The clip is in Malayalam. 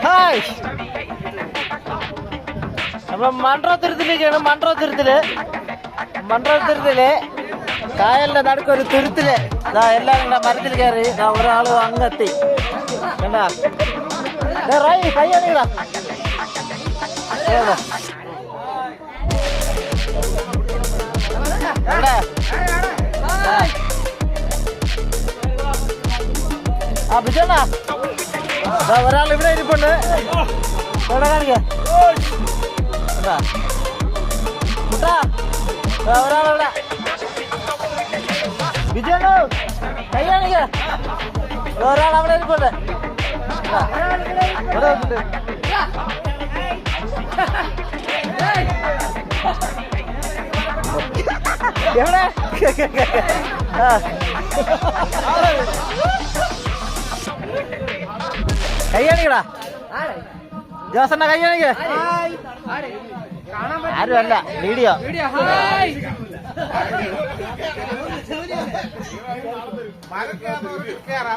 ഹായ്, നമ്മള് മൺട്രോത്തുരുത്തിലേക്കാണ്. മൺട്രോത്തുരുത്തില് കായലിന്റെ നടുക്കൊരു തുരുത്തില് എല്ലാരും മരത്തിൽ കയറി ഒരാള് അങ്ങെത്തി. കണ്ടാ കൈയാണിതാ. ആ ബിജണ്ണ, ഒരാൾ ഇവിടെ ഇരിപ്പുണ്ട്. എവിടെ കാണിക്ക ഒരാളെവിടെ? ബിജണ്ണു കൈ കാണിക്ക. ഒരാൾ അവിടെ ഇരിപ്പുണ്ട്. എവിടെ? കൈ കാണിക്കടാ ജോസണ്ണ, കൈ കാണിക്ക. ആരും അല്ല, വീഡിയോ.